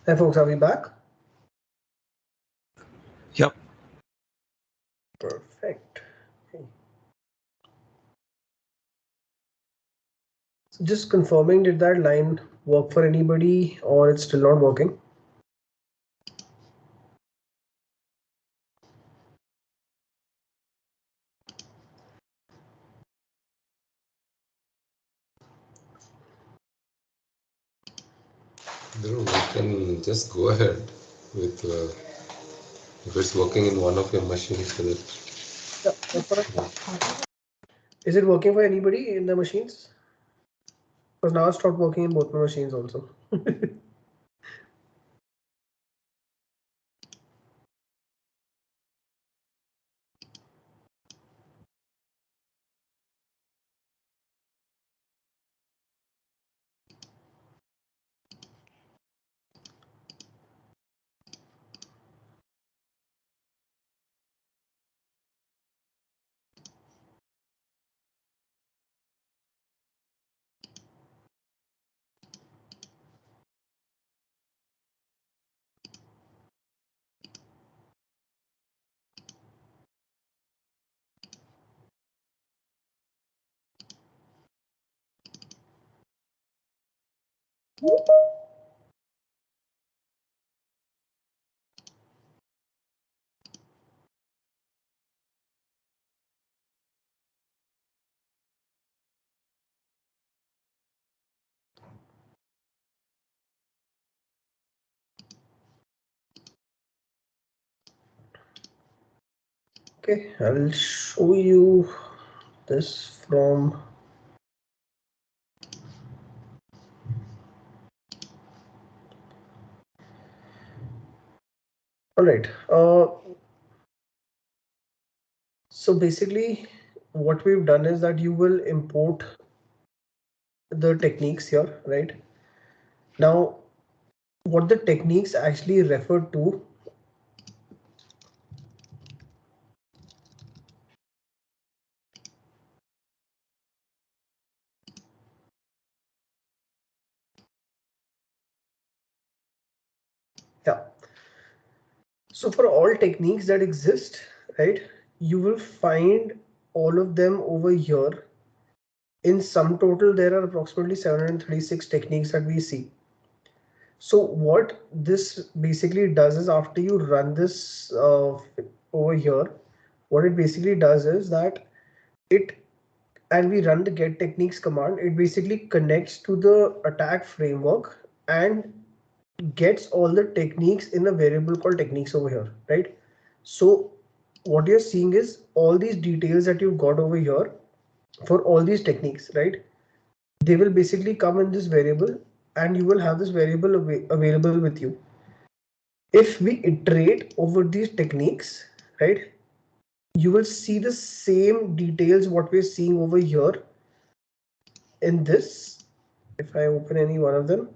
Hi folks, are we back? Yep. Perfect. Okay. So just confirming, did that line work for anybody or it's still not working? No, you can just go ahead with if it's working in one of your machines with it. Yeah, that's what Is it working for anybody in the machines? Because now it stopped working in both my machines also. Okay, I'll show you this from all right. So basically what we've done is that you will import the techniques here, right? Now, what the techniques actually refer to yeah. So for all techniques that exist, right, you will find all of them over here. In sum total, there are approximately 736 techniques that we see. So what this basically does is after you run this over here, what it basically does is that it and we run the get techniques command, it basically connects to the attack framework and gets all the techniques in a variable called techniques over here, right? So what you're seeing is all these details that you've got over here for all these techniques, right? They will basically come in this variable and you will have this variable available with you. If we iterate over these techniques, right, you will see the same details what we're seeing over here in this. If I open any one of them,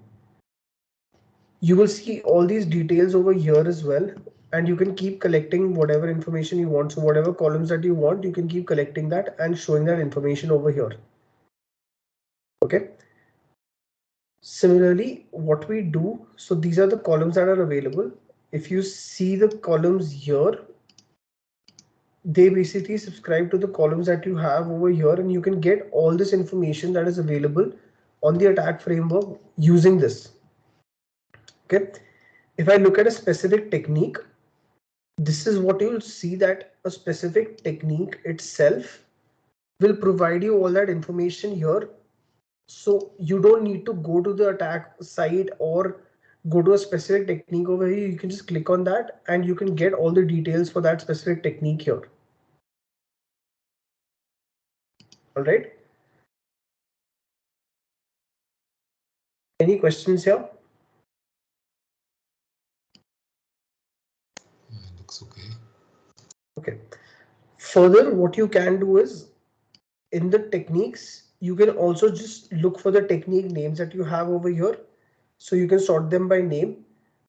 you will see all these details over here as well, and you can keep collecting whatever information you want. So whatever columns that you want, you can keep collecting that and showing that information over here. Okay. Similarly, what we do, so these are the columns that are available. If you see the columns here, they basically subscribe to the columns that you have over here, and you can get all this information that is available on the attack framework using this. Okay. If I look at a specific technique, this is what you'll see, that a specific technique itself will provide you all that information here. So you don't need to go to the attack site or go to a specific technique over here. You can just click on that and you can get all the details for that specific technique here. All right. Any questions here? Looks okay. Okay. Further, what you can do is in the techniques, you can also just look for the technique names that you have over here. So you can sort them by name,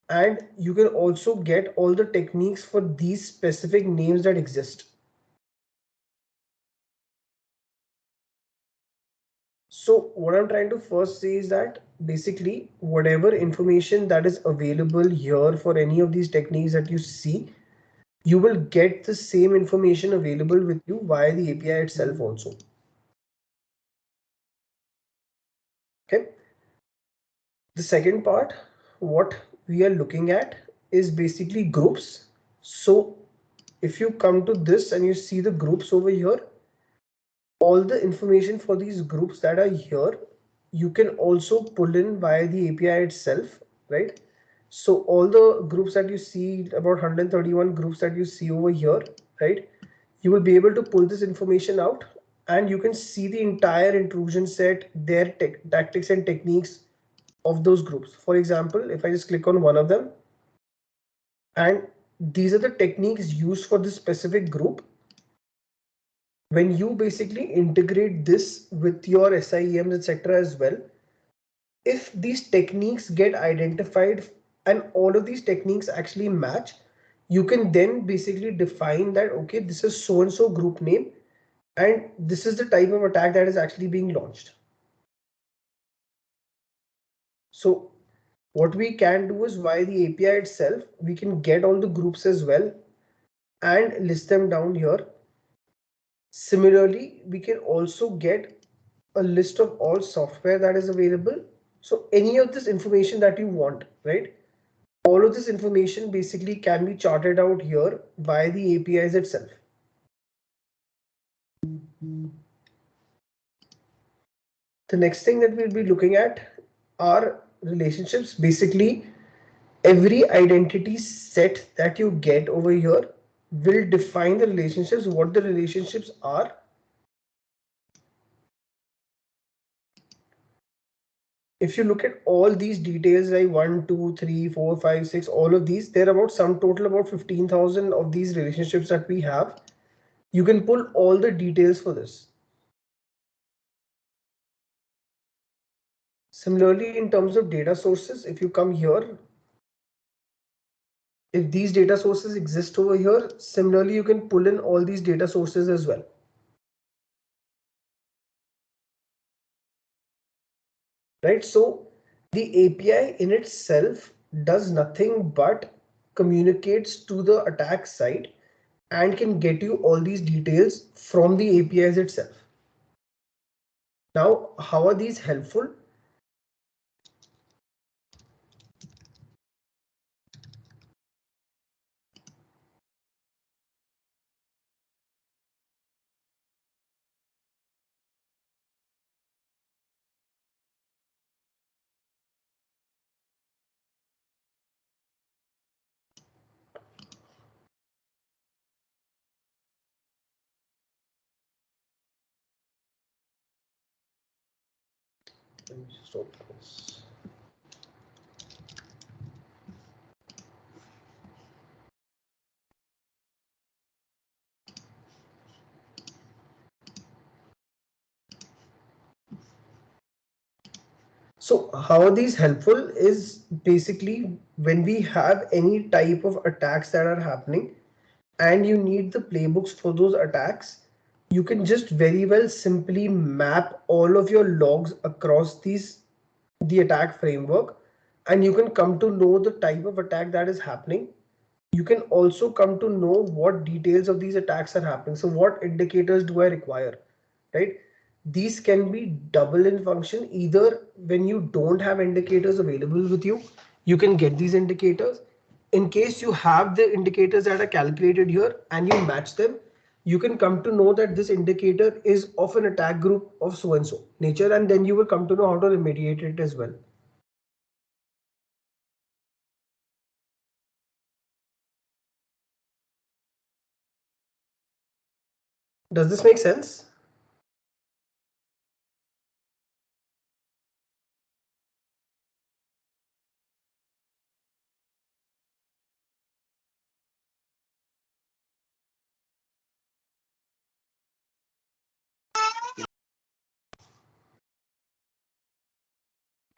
and you can also get all the techniques for these specific names that exist. So what I'm trying to first say is that basically whatever information that is available here for any of these techniques that you see, you will get the same information available with you via the API itself also. Okay. The second part, what we are looking at is basically groups. So if you come to this and you see the groups over here, all the information for these groups that are here, you can also pull in via the API itself, right? So all the groups that you see, about 131 groups that you see over here, right? You will be able to pull this information out and you can see the entire intrusion set, their tactics and techniques of those groups. For example, if I just click on one of them, and these are the techniques used for this specific group. When you basically integrate this with your SIEMs, etc. as well, if these techniques get identified and all of these techniques actually match, you can then basically define that, okay, this is so and so group name, and this is the type of attack that is actually being launched. So what we can do is via the API itself, we can get all the groups as well and list them down here. Similarly, we can also get a list of all software that is available. So any of this information that you want, right? All of this information basically can be charted out here by the APIs itself. The next thing that we'll be looking at are relationships. Basically, every identity set that you get over here will define the relationships, what the relationships are. If you look at all these details like 1, 2, 3, 4, 5, 6, all of these, they're about some total about 15,000 of these relationships that we have. You can pull all the details for this. Similarly, in terms of data sources, if you come here, if these data sources exist over here, similarly, you can pull in all these data sources as well. Right? So the API in itself does nothing but communicates to the attack side and can get you all these details from the APIs itself. Now, how are these helpful? Let me just open this. So how are these helpful is basically when we have any type of attacks that are happening and you need the playbooks for those attacks, you can just very well simply map all of your logs across the attack framework, and you can come to know the type of attack that is happening. You can also come to know what details of these attacks are happening. So what indicators do I require, right? These can be double in function. Either when you don't have indicators available with you, you can get these indicators. In case you have the indicators that are calculated here and you match them, you can come to know that this indicator is of an attack group of so and so nature, and then you will come to know how to remediate it as well. Does this make sense?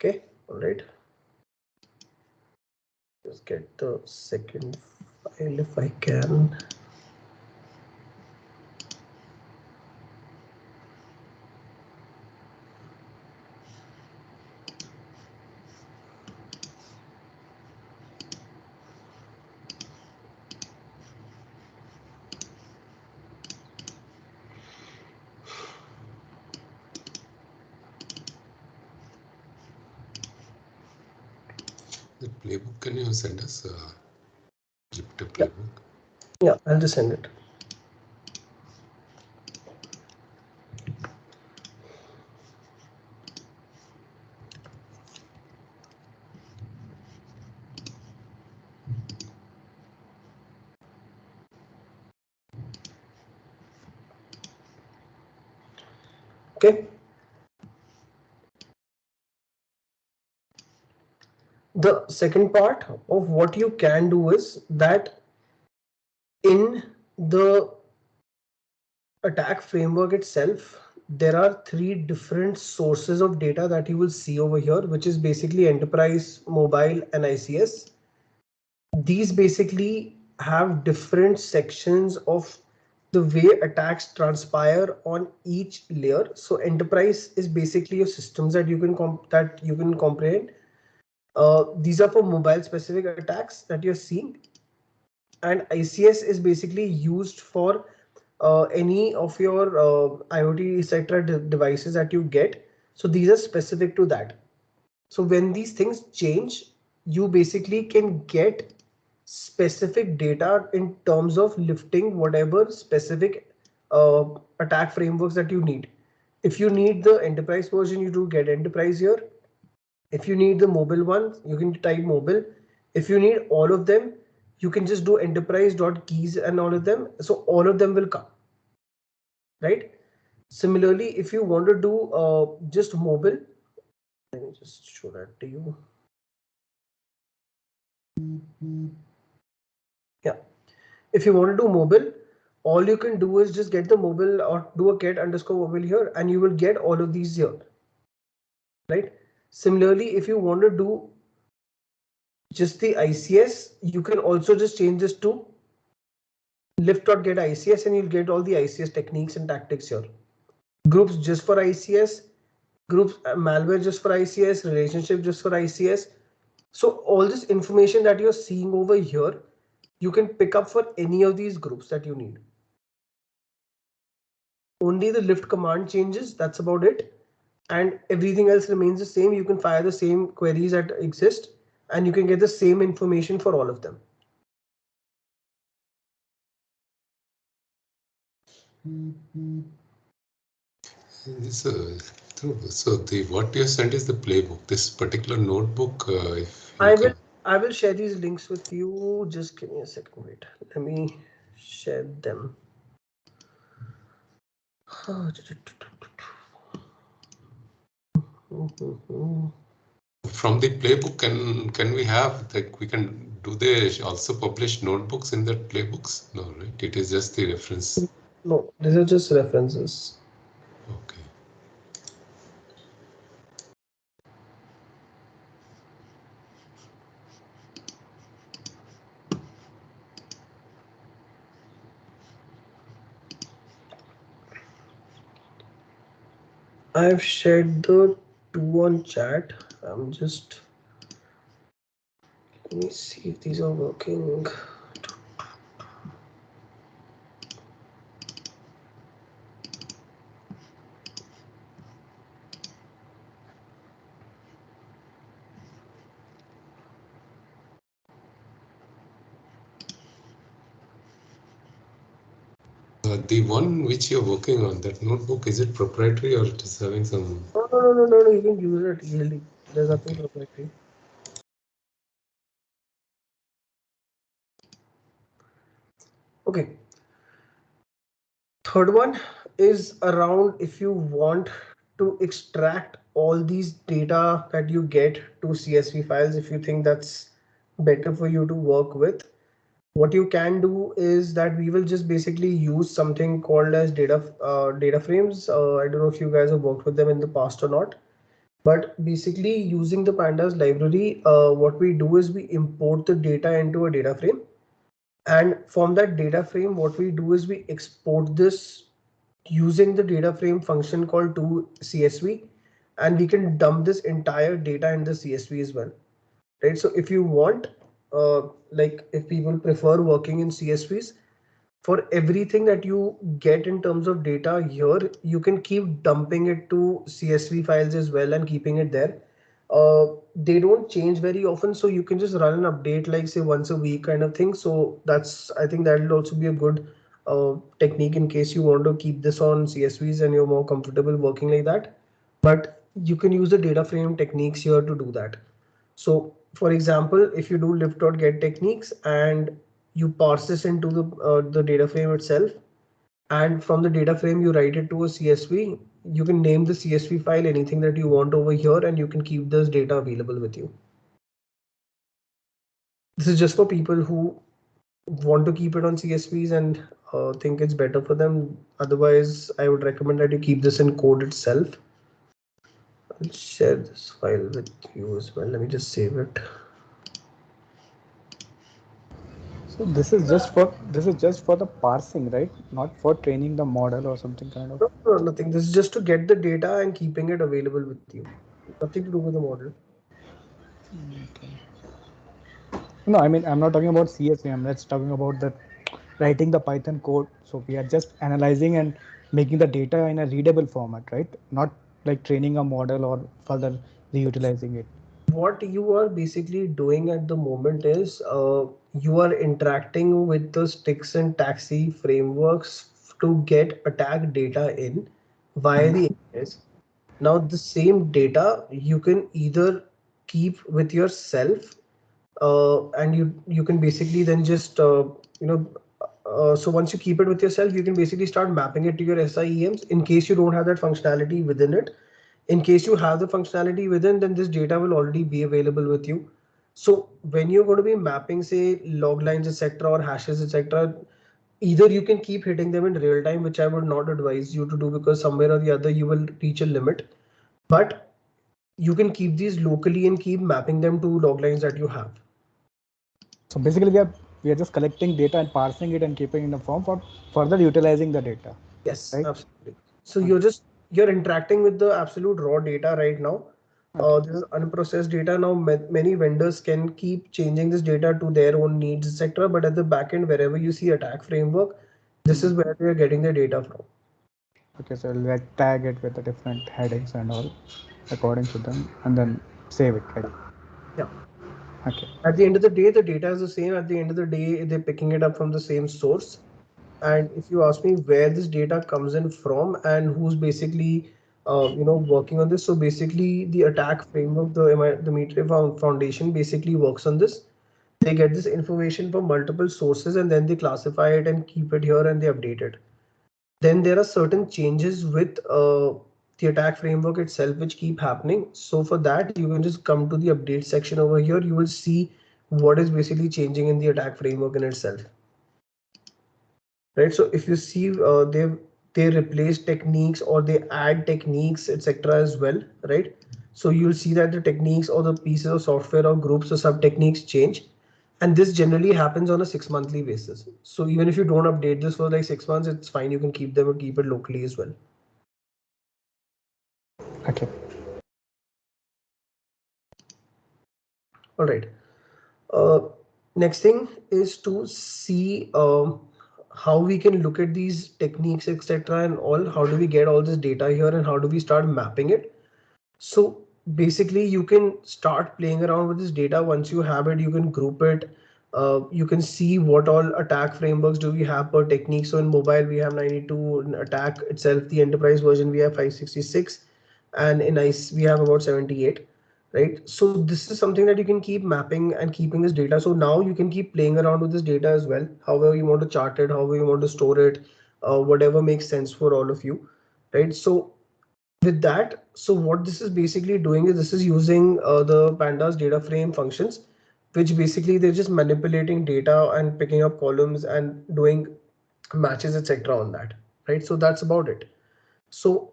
Okay, all right. Just get the second file if I can. playbook, can you send us a playbook? Yeah, I'll just send it. Okay. The second part of what you can do is that in the attack framework itself, there are three different sources of data that you will see over here, which is basically enterprise, mobile, and ICS. These basically have different sections of the way attacks transpire on each layer. So enterprise is basically your systems that you can comprehend. These are for mobile specific attacks that you're seeing, and ICS is basically used for any of your IoT etc. devices that you get. So these are specific to that. So when these things change, you basically can get specific data in terms of lifting whatever specific attack frameworks that you need. If you need the enterprise version, you do get enterprise here. If you need the mobile one, you can type mobile. If you need all of them, you can just do enterprise.keys and all of them. So all of them will come, right? Similarly, if you want to do just mobile, let me just show that to you. Yeah. If you want to do mobile, all you can do is just get the mobile or do a get underscore mobile here and you will get all of these here, right? Similarly, if you want to do just the ICS, you can also just change this to lift.get ICS and you'll get all the ICS techniques and tactics here. Groups just for ICS, groups malware just for ICS, relationship just for ICS. So all this information that you're seeing over here, you can pick up for any of these groups that you need. Only the lift command changes, that's about it. And everything else remains the same. You can fire the same queries that exist and you can get the same information for all of them. So the what you sent is the playbook. This particular notebook, if you I will share these links with you. Just give me a second. Wait, let me share them. From the playbook, can we have like we can do they also publish notebooks in that playbooks? No, right? It is just the reference. No, these are just references. Okay. I've shared the two on chat. I'm just, let me see if these are working. The one which you're working on, that notebook, is it proprietary or it is having some? No. You can use it easily. There's nothing proprietary. Okay. Third one is around if you want to extract all these data that you get to CSV files, if you think that's better for you to work with. What you can do is that we will just basically use something called as data frames. I don't know if you guys have worked with them in the past or not, but basically using the pandas library, what we do is we import the data into a data frame, and from that data frame what we do is we export this using the data frame function called to CSV, and we can dump this entire data in the CSV as well, right? So if you want, like if people prefer working in CSVs, for everything that you get in terms of data here, you can keep dumping it to CSV files as well and keeping it there. they don't change very often, so you can just run an update like say once a week kind of thing. So that's, I think that will also be a good technique in case you want to keep this on CSVs and you're more comfortable working like that. But you can use the data frame techniques here to do that. So for example, if you do lift.get techniques and you parse this into the data frame itself, and from the data frame you write it to a CSV, you can name the CSV file anything that you want over here, and you can keep this data available with you. This is just for people who want to keep it on CSVs and think it's better for them. Otherwise, I would recommend that you keep this in code itself. I'll share this file with you as well. Let me just save it. So this is just for the parsing, right? Not for training the model or something kind of. No, no, nothing. This is just to get the data and keeping it available with you. Nothing to do with the model. Okay. No, I mean I'm not talking about CSV. I'm just talking about the writing the Python code. So we are just analyzing and making the data in a readable format, right? Not like training a model or further reutilizing it. What you are basically doing at the moment is you are interacting with the sticks and taxi frameworks to get attack data in via the APIs. Now, the same data you can either keep with yourself, and you can basically then just you know so once you keep it with yourself, you can basically start mapping it to your SIEMs in case you don't have that functionality within it. In case you have the functionality within, then this data will already be available with you. So when you're going to be mapping, say, log lines, etc., or hashes, etc., either you can keep hitting them in real time, which I would not advise you to do because somewhere or the other you will reach a limit. But you can keep these locally and keep mapping them to log lines that you have. So basically we are just collecting data and parsing it and keeping it in a form for further utilizing the data, Yes, right? absolutely. So Okay. you're interacting with the absolute raw data right now. Okay. This is unprocessed data now. Many vendors can keep changing this data to their own needs, etc. But at the back end, wherever you see attack framework, this is where they are getting the data from. Okay, so like tag it with the different headings and all according to them and then save it, right? Yeah. Okay. At the end of the day, the data is the same. At the end of the day, they're picking it up from the same source. And if you ask me where this data comes in from and who's basically working on this, so basically the attack framework, the Mitre Foundation basically works on this. They get this information from multiple sources and then they classify it and keep it here and they update it. Then there are certain changes with the attack framework itself which keep happening. So for that, you can just come to the update section over here. You will see what is basically changing in the attack framework in itself. Right, so if you see they replace techniques or they add techniques, etc. as well, right? So you'll see that the techniques or the pieces of software or groups or sub techniques change, and this generally happens on a 6 monthly basis. So even if you don't update this for like 6 months, it's fine, you can keep them or keep it locally as well. Okay. All right. Uh, Next thing is to see how we can look at these techniques, etc. and all. How do we get all this data here and how do we start mapping it? So basically, you can start playing around with this data. Once you have it, you can group it. You can see what all attack frameworks do we have per technique. So in mobile, we have 92. In attack itself, the enterprise version, we have 566. And in ICE, we have about 78. Right. So this is something that you can keep mapping and keeping this data. So now you can keep playing around with this data as well. However you want to chart it, however you want to store it, whatever makes sense for all of you. Right. So with that, so what this is basically doing is this is using the pandas data frame functions, which basically they're just manipulating data and picking up columns and doing matches, etc. on that, right? So that's about it. So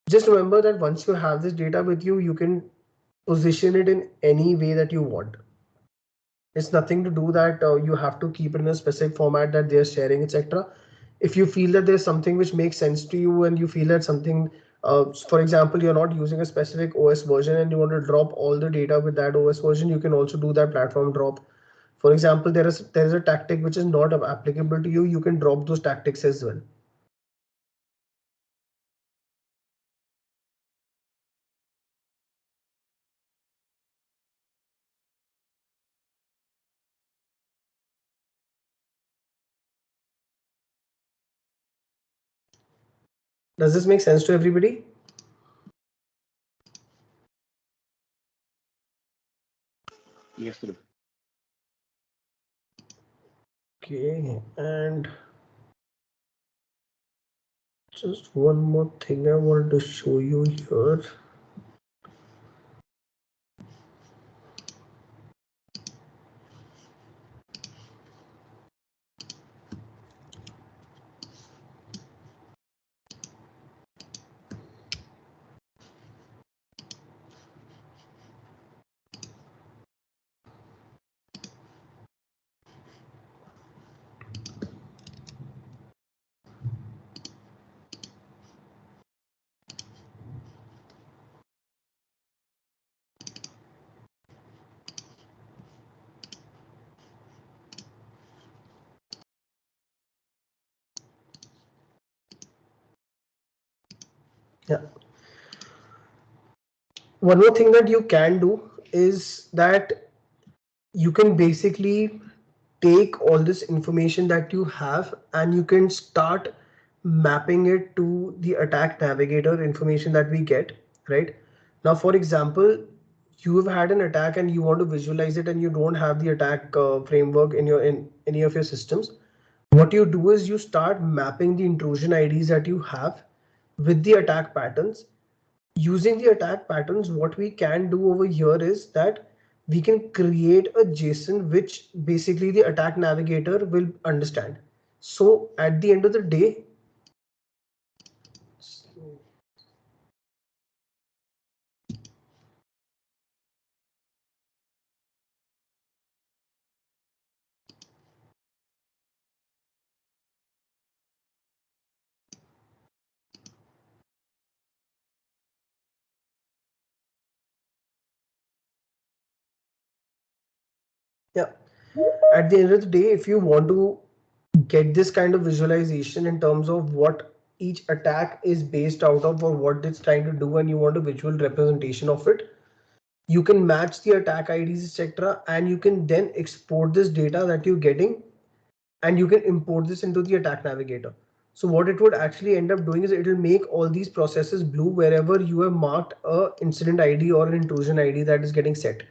just remember that once you have this data with you, you can position it in any way that you want. It's nothing to do that you have to keep it in a specific format that they're sharing, etc. If you feel that there's something which makes sense to you and you feel that something, for example, you're not using a specific OS version and you want to drop all the data with that OS version, you can also do that platform drop. For example, there is a tactic which is not applicable to you. You can drop those tactics as well. Does this make sense to everybody? Yes, sir. Okay, and just one more thing I wanted to show you here. Yeah. One more thing that you can do is that you can basically take all this information that you have and you can start mapping it to the attack navigator information that we get, right? Now, for example, you have had an attack and you want to visualize it and you don't have the attack framework in any of your systems. What you do is you start mapping the intrusion IDs that you have with the attack patterns. Using the attack patterns, what we can do over here is that we can create a JSON which basically the attack navigator will understand. So at the end of the day, yeah, at the end of the day, if you want to get this kind of visualization in terms of what each attack is based out of or what it's trying to do and you want a visual representation of it, you can match the attack IDs, etc. And you can then export this data that you're getting and you can import this into the attack navigator. So what it would actually end up doing is it will make all these processes blue wherever you have marked a incident ID or an intrusion ID that is getting set.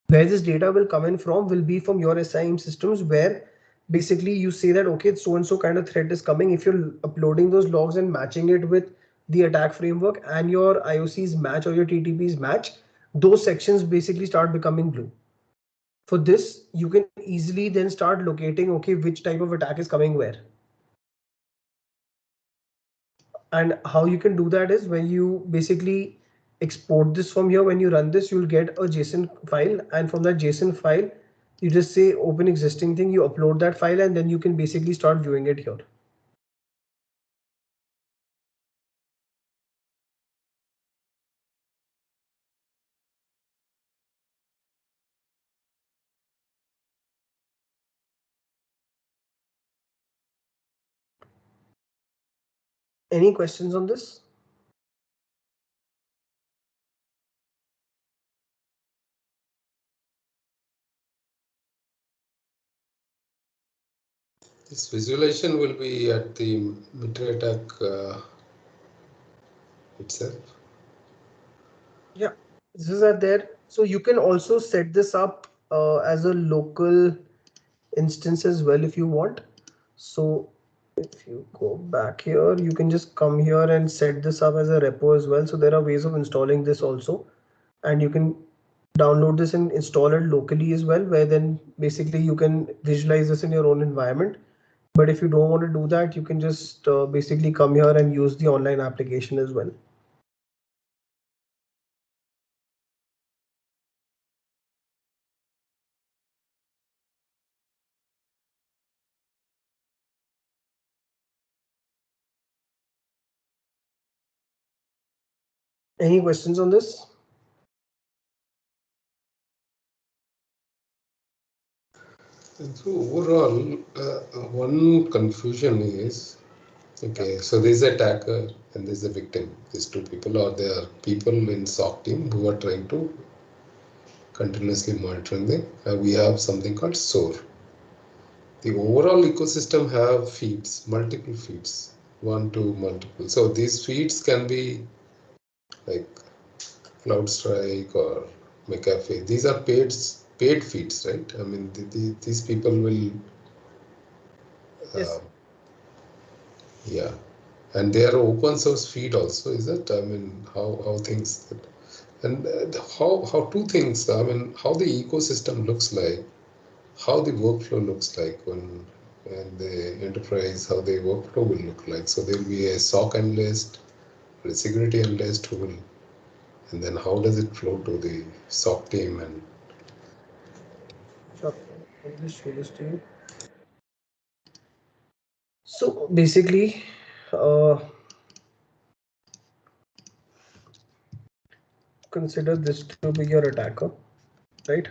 Where this data will come in from will be from your SIM systems where basically you say that okay, so and so kind of threat is coming. If you're uploading those logs and matching it with the attack framework and your IOCs match or your TTPs match, those sections basically start becoming blue. For this, you can easily then start locating, okay, which type of attack is coming where. And how you can do that is when you basically export this from here, when you run this, you'll get a JSON file. And from that JSON file, you just say open existing thing, you upload that file, and then you can basically start viewing it here. Any questions on this? This visualization will be at the mid attack itself. Yeah, this is at there. So you can also set this up as a local instance as well if you want. So if you go back here, you can just come here and set this up as a repo as well. So there are ways of installing this also, and you can download this and install it locally as well, where then basically you can visualize this in your own environment. But if you don't want to do that, you can just basically come here and use the online application as well. Any questions on this? So overall, one confusion is, okay, so there's an attacker and there's a victim. These two people, or there are people in SOC team who are trying to continuously monitoring them. We have something called SOAR. The overall ecosystem have feeds, multiple feeds. one to multiple. So these feeds can be like CloudStrike or McAfee. These are paid feeds, right? I mean, these people will, Yes. yeah, and they are open source feed also, is it? I mean, how things that, and how two things. I mean, how the ecosystem looks like, how the workflow looks like when the enterprise, how the workflow will look like. So there will be a SOC analyst, a security analyst who will, and then how does it flow to the SOC team and Sure. I'll just show this to you. So basically, consider this to be your attacker, right?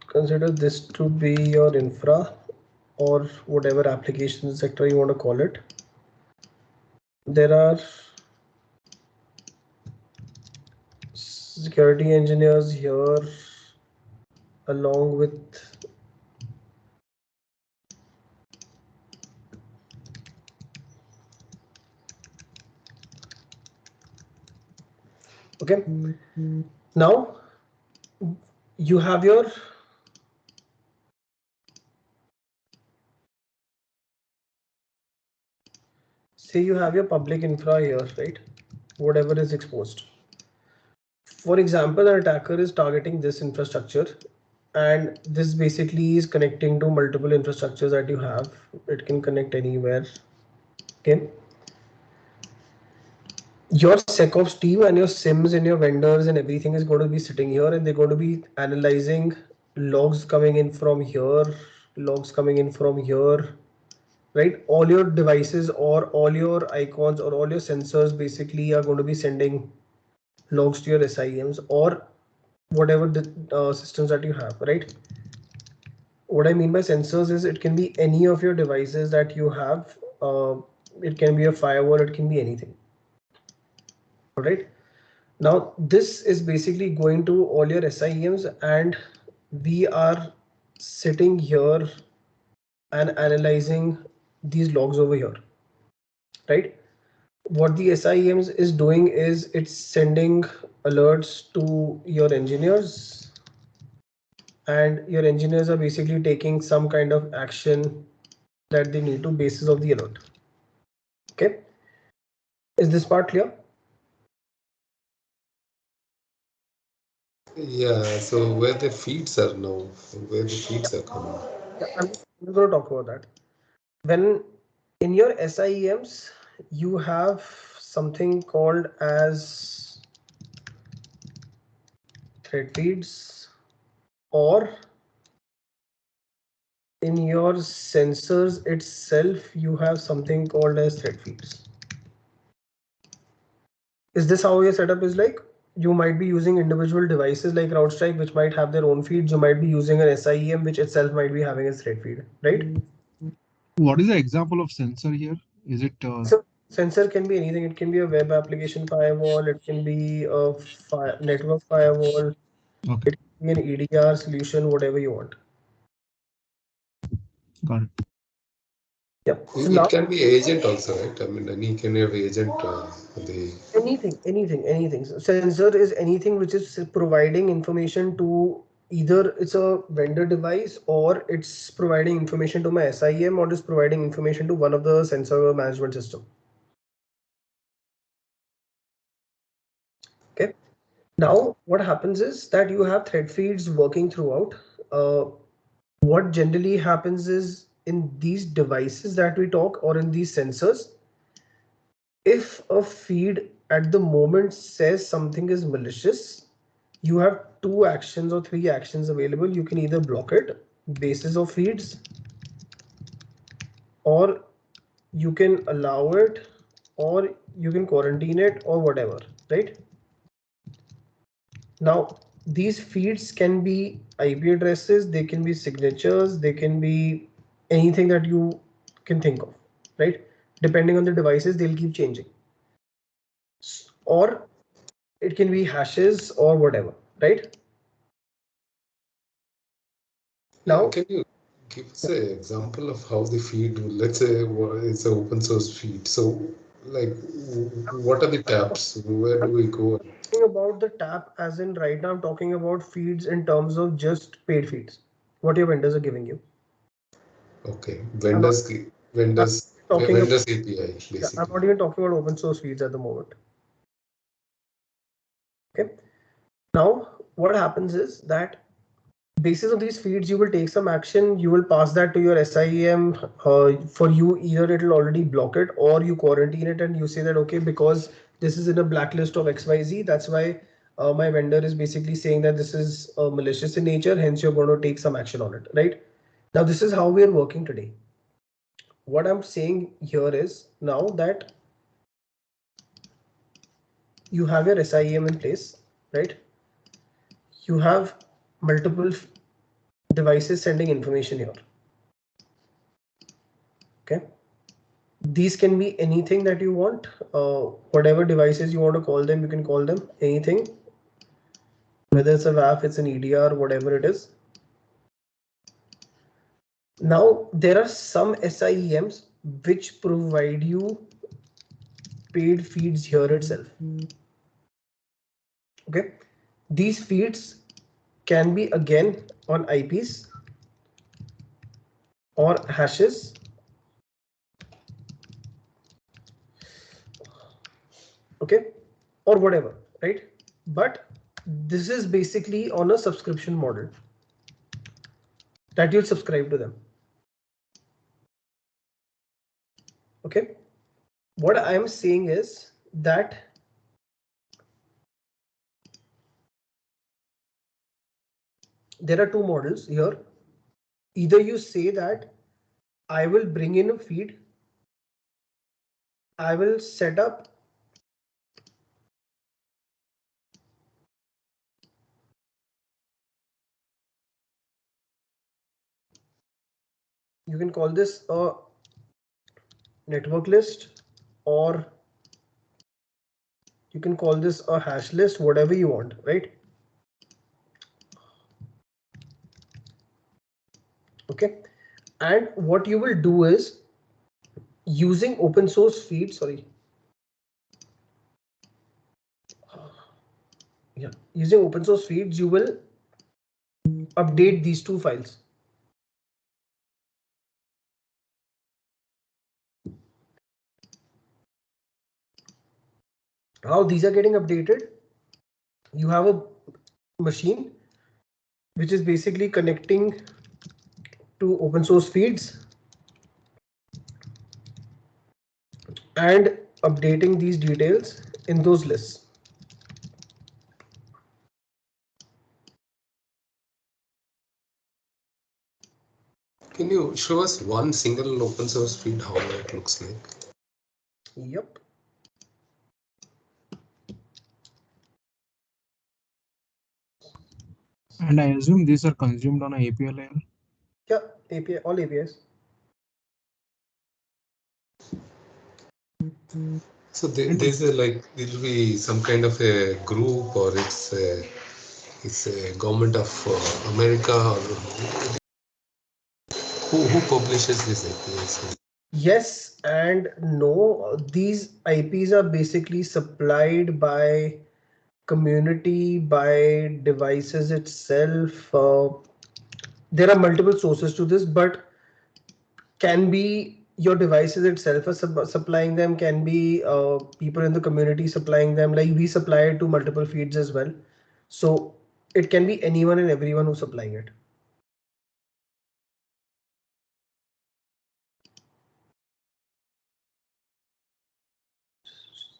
Consider this to be your infra or whatever application sector you want to call it. There are security engineers here along with okay. Now you have your public infra here, right? Whatever is exposed. For example, an attacker is targeting this infrastructure, and this basically is connecting to multiple infrastructures that you have. It can connect anywhere. Okay. Your SecOps team and your SIMs and your vendors and everything is going to be sitting here, and they're going to be analyzing logs coming in from here, logs coming in from here, right? All your devices or all your icons or all your sensors basically are going to be sending logs to your SIEMs or whatever the systems that you have, right? What I mean by sensors is it can be any of your devices that you have. It can be a firewall, it can be anything. All right. Now this is basically going to all your SIEMs, and we are sitting here and analyzing these logs over here, right? What the SIEMs is doing is it's sending alerts to your engineers, and your engineers are basically taking some kind of action that they need to basis of the alert. Okay, is this part clear? yeah, so where the feeds are now, where the feeds are coming. Yeah, I'm going to talk about that. When in your SIEMs you have something called as thread feeds, or in your sensors itself you have something called as thread feeds. Is this how your setup is like? You might be using individual devices like CrowdStrike, which might have their own feeds. You might be using an SIEM, which itself might be having a thread feed, right? What is the example of sensor here? Is it So sensor can be anything. It can be a web application firewall. It can be a network firewall. okay? It can be an EDR solution, whatever you want. Got it. Yeah. So It now can be agent also, right? I mean, any kind of agent, the anything. So sensor is anything which is providing information to either it's a vendor device or it's providing information to my SIEM or it's providing information to one of the sensor management system. Okay. Now what happens is that you have thread feeds working throughout. What generally happens is in these devices that we talk or in these sensors, if a feed at the moment says something is malicious, you have two actions or three actions available. You can either block it, basis of feeds, or you can allow it, or you can quarantine it, or whatever, right? Now, these feeds can be IP addresses, they can be signatures, they can be anything that you can think of, right? Depending on the devices, they'll keep changing. Or it can be hashes or whatever, right? yeah, Now, can you give us an example of how the feed, let's say it's an open source feed. So like what are the tabs? Where do we go? Talking about the tap, as in right now, I'm talking about feeds in terms of just paid feeds. What your vendors are giving you. Okay, I'm not talking about, vendors API yeah, I'm basically. not even talking about open source feeds at the moment. Okay. Now, what happens is that basis of these feeds, you will take some action. You will pass that to your SIEM. For you, either it will already block it or you quarantine it and you say that, okay, because this is in a blacklist of XYZ, that's why my vendor is basically saying that this is malicious in nature. Hence, you're going to take some action on it, right? Now, this is how we are working today. What I'm saying here is now that you have your SIEM in place, right? You have multiple devices sending information here. Okay. These can be anything that you want. Whatever devices you want to call them, you can call them anything. Whether it's a WAF, it's an EDR, whatever it is. Now, there are some SIEMs which provide you paid feeds here itself. Okay. These feeds can be again on IPs or hashes. Okay, or whatever, right? But this is basically on a subscription model that you'll subscribe to them. Okay, what I'm saying is that there are two models here. Either you say that I will bring in a feed, I will set up you can call this a network list, or you can call this a hash list, whatever you want, right? Okay, and what you will do is using open source feed, sorry, yeah, using open source feeds, you will update these two files. How these are getting updated? You have a machine which is basically connecting to open source feeds and updating these details in those lists. Can you show us one single open source feed, how it looks like? Yep. And I assume these are consumed on a API layer. Yeah, API, all APIs. So there's a like there'll be some kind of a group, or it's a government of America, or who publishes this APIs? Yes and no. These IPs are basically supplied by community, by devices itself. There are multiple sources to this, but can be your devices itself are supplying them, can be people in the community supplying them, like we supply it to multiple feeds as well. So it can be anyone and everyone who's supplying it.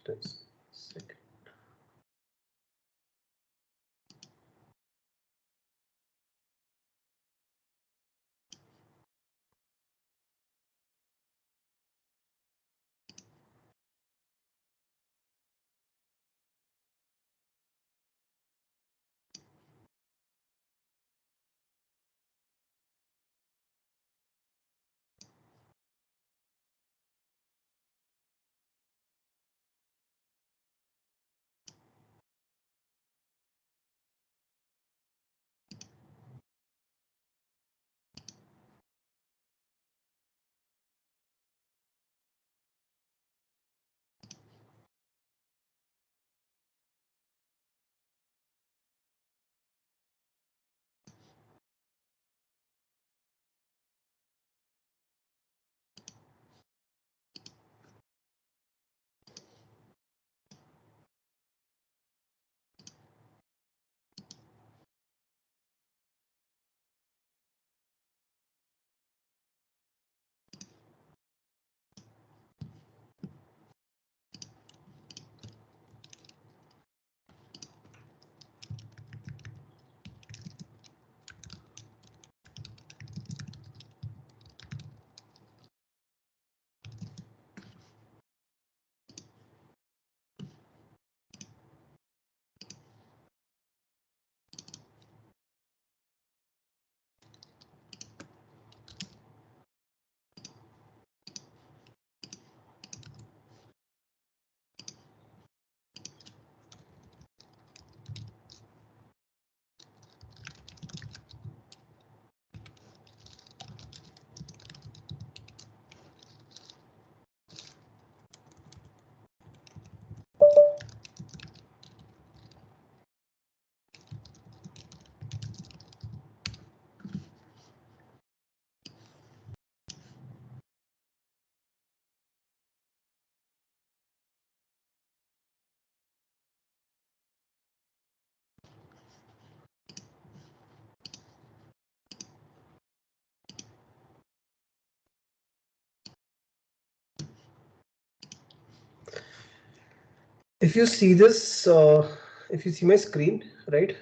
Just a second. If you see this, if you see my screen, right?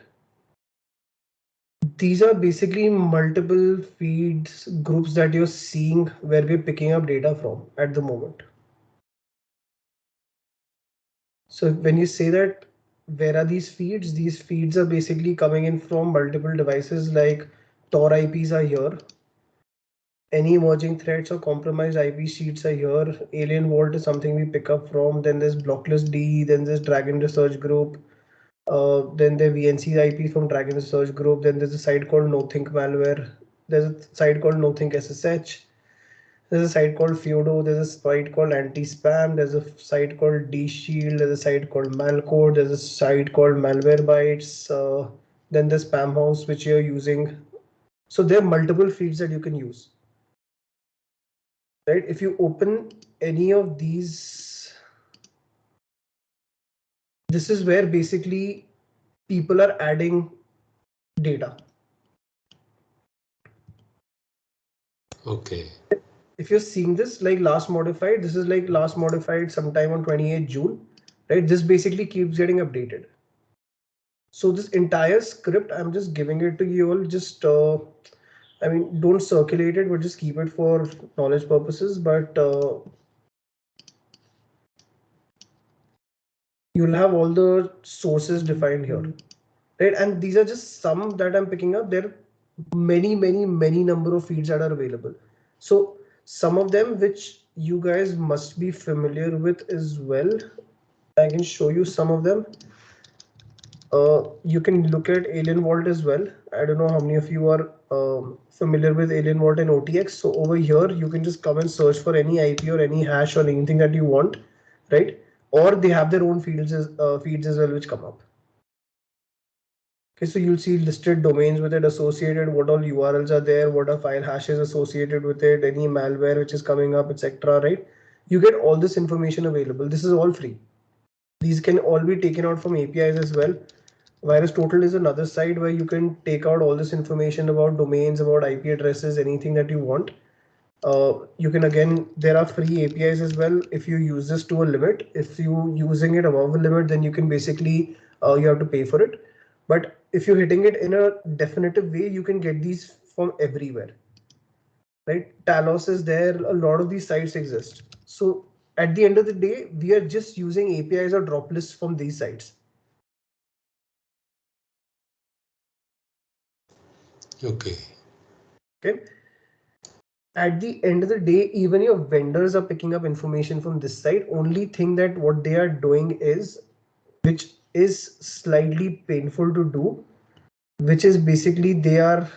These are basically multiple feeds groups that you're seeing where we're picking up data from at the moment. So when you say that, where are these feeds? These feeds are basically coming in from multiple devices, like Tor IPs are here. Any emerging threats or compromised IP sheets are here. Alien Vault is something we pick up from. Then there's Blocklist D, then there's Dragon Research Group. Then the VNC IP from Dragon Research Group. Then there's a site called NoThink Malware. There's a site called NoThink SSH. There's a site called Feudo. There's a site called Anti-Spam. There's a site called D-Shield. There's a site called Malcode. There's a site called Malwarebytes. Then there's Spamhaus, which you're using. So there are multiple feeds that you can use. Right? If you open any of these, this is where basically people are adding data. Okay. If you're seeing this, like last modified, this is like last modified sometime on 28th June, right? This basically keeps getting updated. So this entire script, I'm just giving it to you all. Just, I mean, don't circulate it, but just keep it for knowledge purposes. But you'll have all the sources defined here, right? And these are just some that I'm picking up. There are many number of feeds that are available. So some of them which you guys must be familiar with as well. I can show you some of them. You can look at Alien Vault as well. I don't know how many of you are familiar with Alien Vault and OTX. So over here, you can just come and search for any IP or any hash or anything that you want, right? Or they have their own feeds as well, which come up. Okay, so you'll see listed domains with it associated, what all URLs are there, what are file hashes associated with it, any malware which is coming up, etc. Right? You get all this information available. This is all free. These can all be taken out from APIs as well. Virus Total is another site where you can take out all this information about domains, about IP addresses, anything that you want. You can again, there are free APIs as well. If you use this to a limit, if you using it above a limit, then you can basically, you have to pay for it. But if you're hitting it in a definitive way, you can get these from everywhere. Right? Talos is there. A lot of these sites exist. So at the end of the day, we are just using APIs or drop lists from these sites. Okay. Okay. At the end of the day, even your vendors are picking up information from this site. Only thing that what they are doing is, which is slightly painful to do, which is basically they are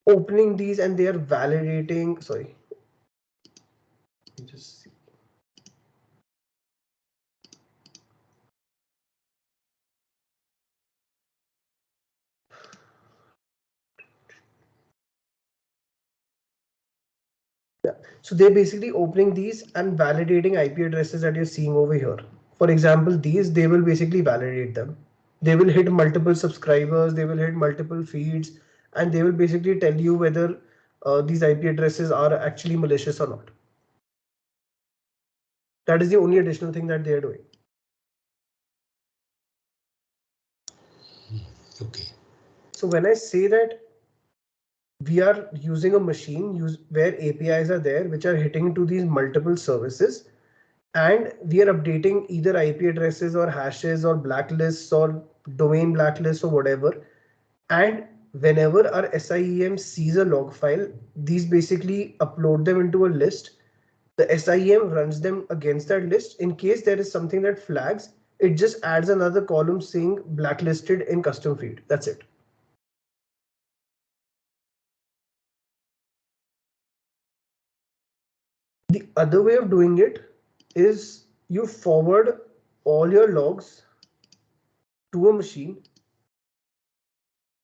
opening these and they are validating. Sorry. Just see. Yeah. So they're basically opening these and validating IP addresses that you're seeing over here. For example, these, they will basically validate them. They will hit multiple subscribers, they will hit multiple feeds, and they will basically tell you whether these IP addresses are actually malicious or not. That is the only additional thing that they are doing. Okay. So when I say that we are using a machine where APIs are there, which are hitting to these multiple services, and we are updating either IP addresses or hashes or blacklists or domain blacklists or whatever. And whenever our SIEM sees a log file, these basically upload them into a list. The SIEM runs them against that list. In case there is something that flags, it just adds another column saying blacklisted in custom feed. That's it. The other way of doing it is you forward all your logs to a machine.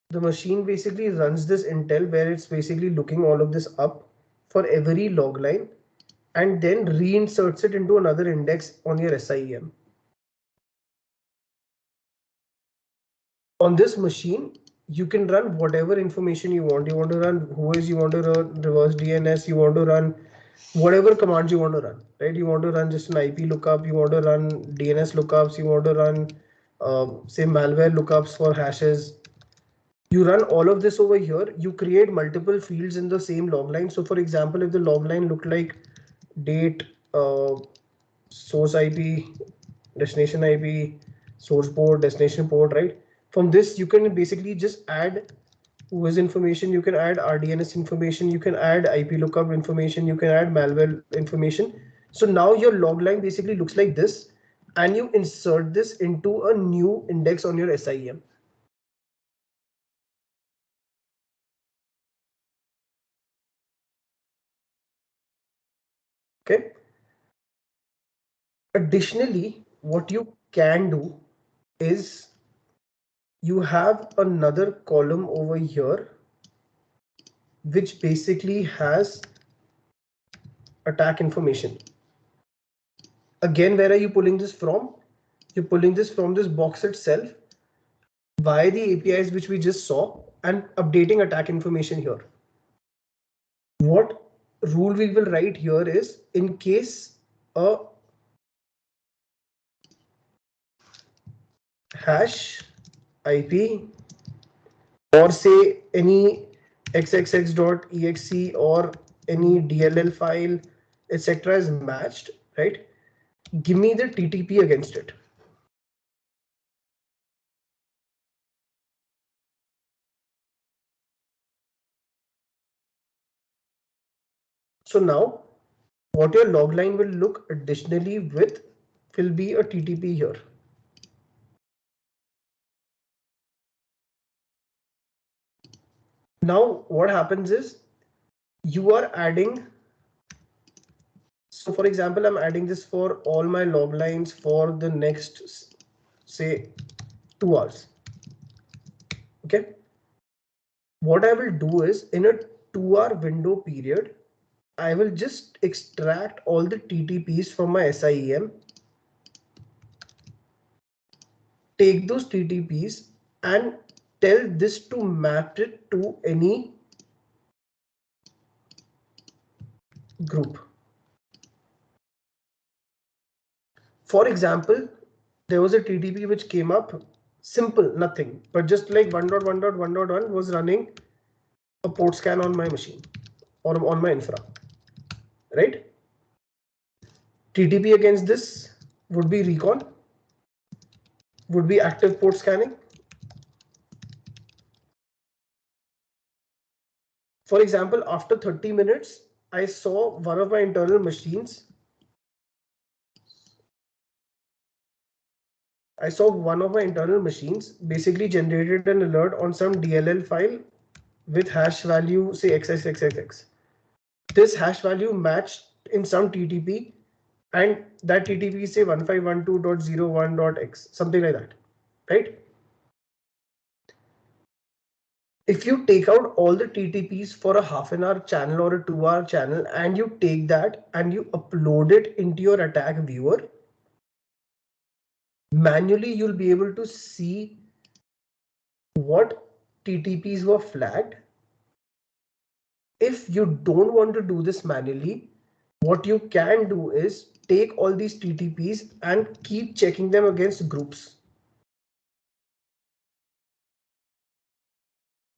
The machine basically runs this intel where it's basically looking all of this up for every log line and then reinserts it into another index on your SIEM. On this machine, you can run whatever information you want. You want to run whois, you want to run reverse DNS, you want to run whatever commands you want to run, right? You want to run just an IP lookup, you want to run DNS lookups, you want to run say malware lookups for hashes. You run all of this over here. You create multiple fields in the same log line. So for example, if the log line looked like date, source IP, destination IP, source port, destination port, right? From this, you can basically just add OS information, you can add RDNS information, you can add IP lookup information, you can add malware information. So now your log line basically looks like this, and you insert this into a new index on your SIEM. Okay. Additionally, what you can do is you have another column over here which basically has attack information. Again, where are you pulling this from? You're pulling this from this box itself via the APIs which we just saw and updating attack information here. What rule we will write here is, in case a hash IP or say any xxx.exe or any DLL file, etc. is matched, right? Give me the TTP against it. So now what your log line will look additionally with will be a TTP here. Now what happens is you are adding. So for example, I'm adding this for all my log lines for the next, say, 2 hours. Okay. What I will do is in a 2-hour window period, I will just extract all the TTPs from my SIEM, take those TTPs and tell this to map it to any group. For example, there was a TTP which came up, simple, nothing, but just like 1.1.1.1 was running a port scan on my machine or on my infra, right? TTP against this would be recon, would be active port scanning. For example, after 30 minutes, I saw one of my internal machines. Basically generated an alert on some DLL file with hash value, say XXXXX. This hash value matched in some TTP, and that TTP say 1512.01.x, something like that, right? If you take out all the TTPs for a half-an-hour channel or a 2-hour channel and you take that and you upload it into your attack viewer, manually you'll be able to see what TTPs were flagged. If you don't want to do this manually, what you can do is take all these TTPs and keep checking them against groups.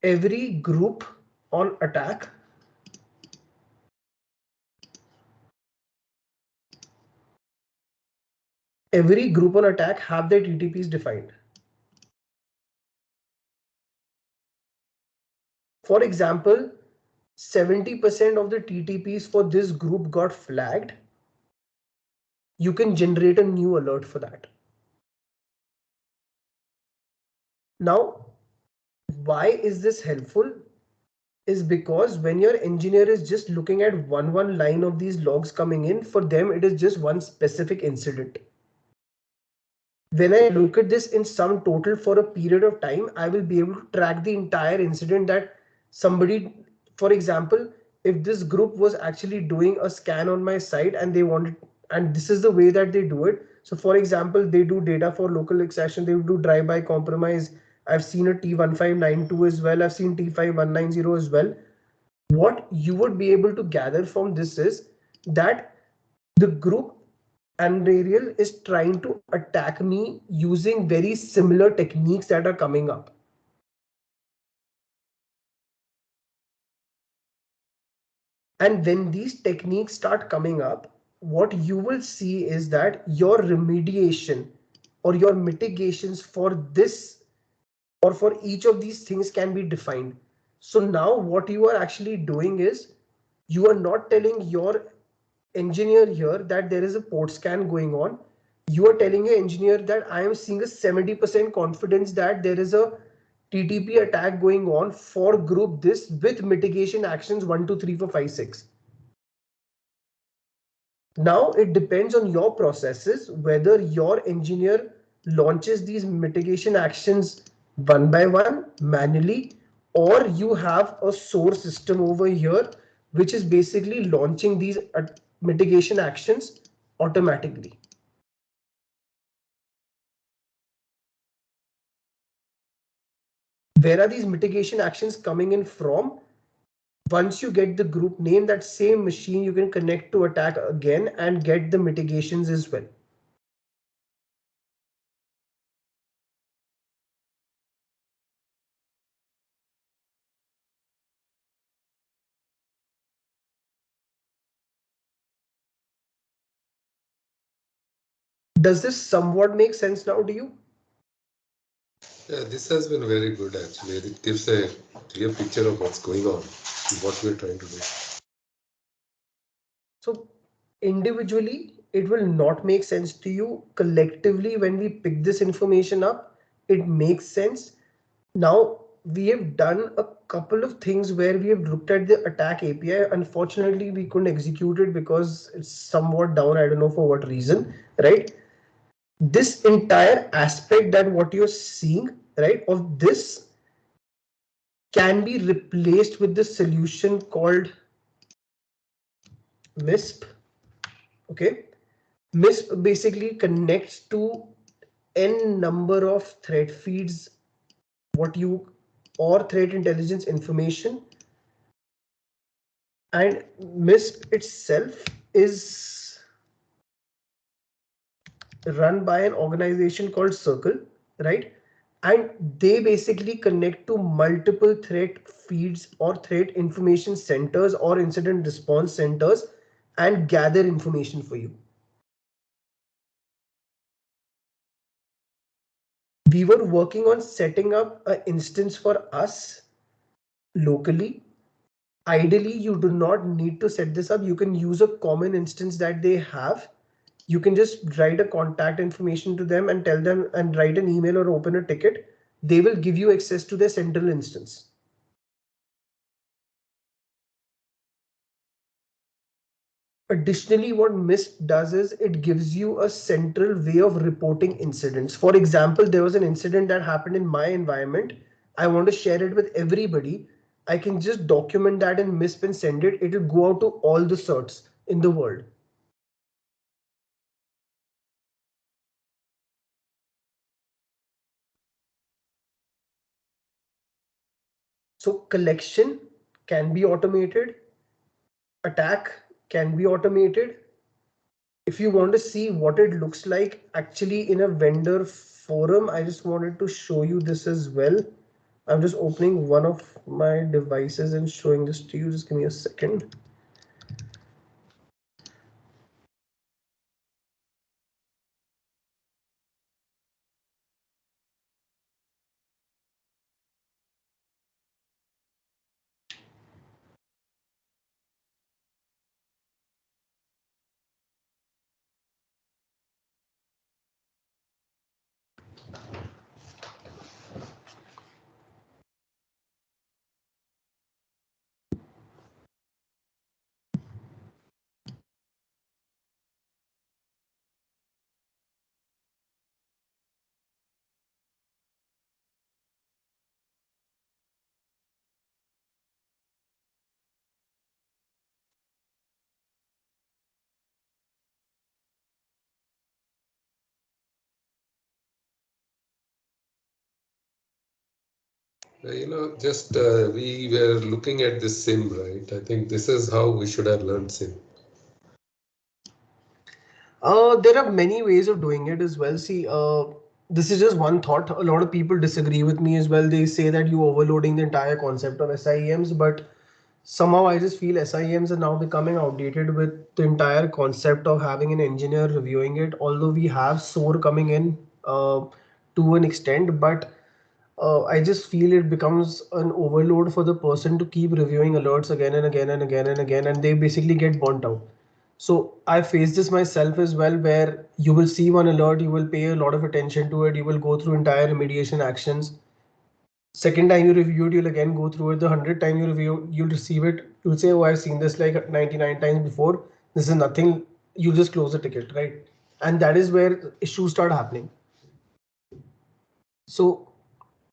Every group on attack have their TTPs defined. For example, 70% of the TTPs for this group got flagged. You can generate a new alert for that. Now, why is this helpful? Is because when your engineer is just looking at one line of these logs coming in, for them it is just one specific incident. When I look at this in sum total for a period of time, I will be able to track the entire incident that somebody, for example, if this group was actually doing a scan on my site and they wanted, and this is the way that they do it. So for example, they do data for local extraction, they do drive-by compromise. I've seen a T1592 as well. I've seen T5190 as well. What you would be able to gather from this is that the group adversarial is trying to attack me using very similar techniques that are coming up. And when these techniques start coming up, what you will see is that your remediation or your mitigations for this or for each of these things can be defined. So now what you are actually doing is you are not telling your engineer here that there is a port scan going on. You are telling your engineer that I am seeing a 70% confidence that there is a TTP attack going on for group this with mitigation actions 1, 2, 3, 4, 5, 6. Now it depends on your processes whether your engineer launches these mitigation actions one by one manually, or you have a source system over here which is basically launching these mitigation actions automatically. Where are these mitigation actions coming in from? Once you get the group name, that same machine you can connect to attack again and get the mitigations as well. Does this somewhat make sense now to you? Yeah, this has been very good actually. It gives a clear picture of what's going on, what we're trying to do. So individually, it will not make sense to you. Collectively, when we pick this information up, it makes sense. Now, we have done a couple of things where we have looked at the attack API. Unfortunately, we couldn't execute it because it's somewhat down. I don't know for what reason, right? This entire aspect that what you're seeing, right, of this can be replaced with the solution called MISP. Okay. MISP basically connects to n number of threat feeds, what you or threat intelligence information, and MISP itself is run by an organization called Circle, right? And they basically connect to multiple threat feeds or threat information centers or incident response centers and gather information for you. We were working on setting up an instance for us locally. Ideally, you do not need to set this up. You can use a common instance that they have. You can just write a contact information to them and tell them and write an email or open a ticket. They will give you access to their central instance. Additionally, what MISP does is it gives you a central way of reporting incidents. For example, there was an incident that happened in my environment. I want to share it with everybody. I can just document that in MISP and send it. It will go out to all the certs in the world. So collection can be automated. Attack can be automated. If you want to see what it looks like actually in a vendor forum, I just wanted to show you this as well. I'm just opening one of my devices and showing this to you. Just give me a second. Just we were looking at this sim, right? I think this is how we should have learned sim. There are many ways of doing it as well. See, this is just one thought. A lot of people disagree with me as well. They say that you overloading the entire concept of SIEMs, but somehow I just feel SIEMs are now becoming outdated with the entire concept of having an engineer reviewing it. Although we have SOAR coming in to an extent, but I just feel it becomes an overload for the person to keep reviewing alerts again and again and again and again, and they basically get burnt out. So I faced this myself as well, where you will see one alert, you will pay a lot of attention to it, you will go through entire remediation actions. Second time you review it, you'll again go through it. The 100th time you review, you'll receive it. You'll say, "Oh, I've seen this like 99 times before. This is nothing." You just close the ticket, right? And that is where issues start happening. So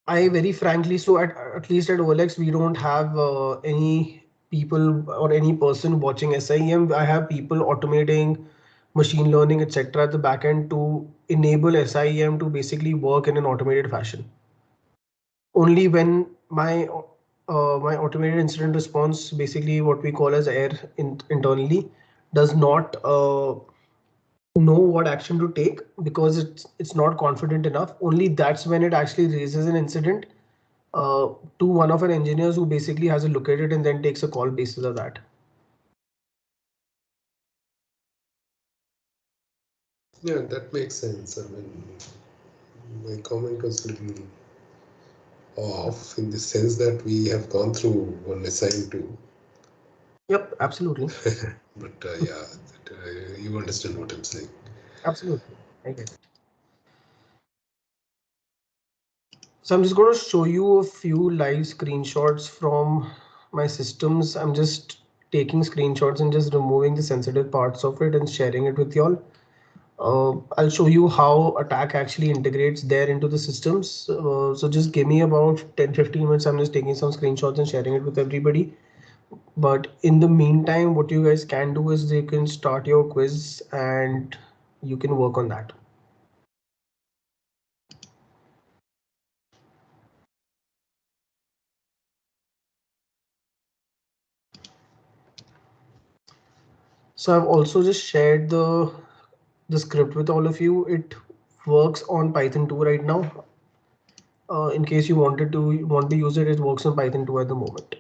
I very frankly, so at least at OLX, we don't have any people or any person watching SIEM. I have people automating machine learning, etc. at the back end to enable SIEM to basically work in an automated fashion. Only when my automated incident response, basically what we call as AIR internally, does not know what action to take because it's not confident enough. Only that's when it actually raises an incident uh, to one of our engineers who basically has a look at it and then takes a call basis of that. Yeah, that makes sense. I mean, my comment was a little off in the sense that we have gone through one assigned to. Yep, absolutely. But yeah, you understand what I'm saying. Absolutely. I get it. So I'm just going to show you a few live screenshots from my systems. I'm just taking screenshots and just removing the sensitive parts of it and sharing it with y'all. I'll show you how attack actually integrates there into the systems. So just give me about 10-15 minutes. I'm just taking some screenshots and sharing it with everybody. But in the meantime, what you guys can do is you can start your quiz and you can work on that. So I've also just shared the script with all of you. It works on Python 2 right now. In case you want to use it, it works on Python 2 at the moment.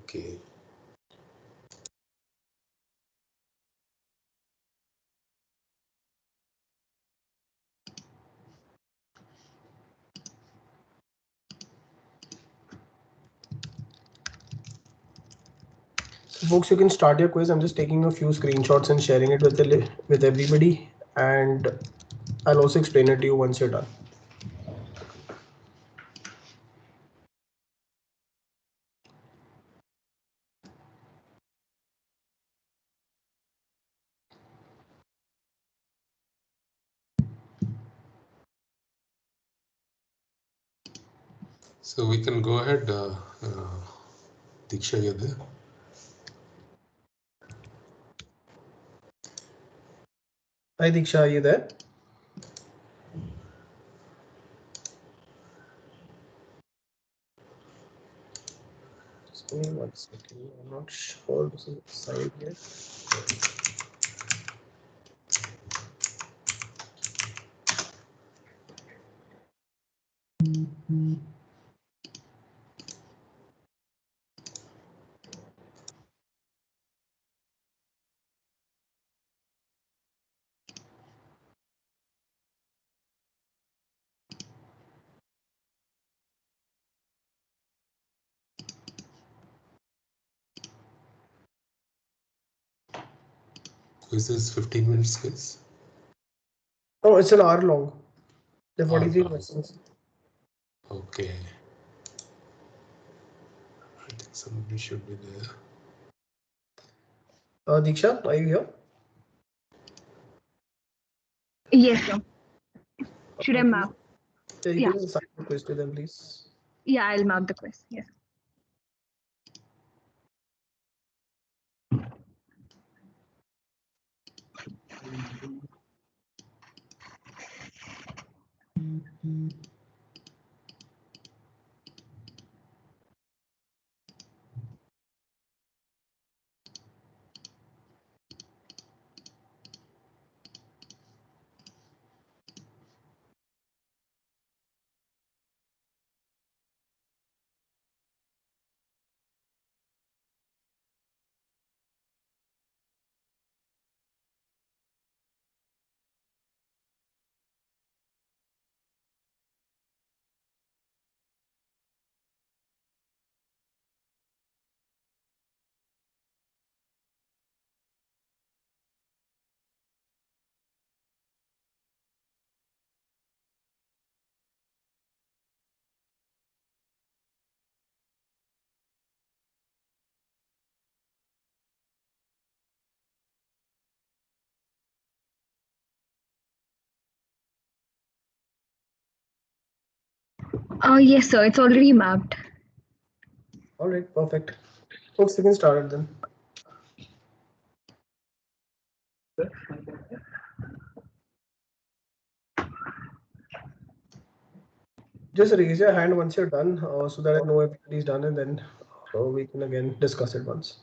Okay. So folks, you can start your quiz. I'm just taking a few screenshots and sharing it with everybody, and I'll also explain it to you once you're done. So we can go ahead. Diksha, you're there. Hi Diksha, are you there? Just give me 1 second. I'm not sure this is assigned yet. Quiz is 15 minutes, guys. Oh, it's an hour long. The Hour 43 long. questions. Okay. I think somebody should be there. Diksha, are you here? Yes, sir. Should I Please, mark? you Yeah, can just assign the quiz to them, please. yeah, I'll mark the quiz. Yes. Yes, sir. It's already mapped. All right, perfect. Folks, you can start it then. Just raise your hand once you're done, so that I know everybody's done, and then we can again discuss it once.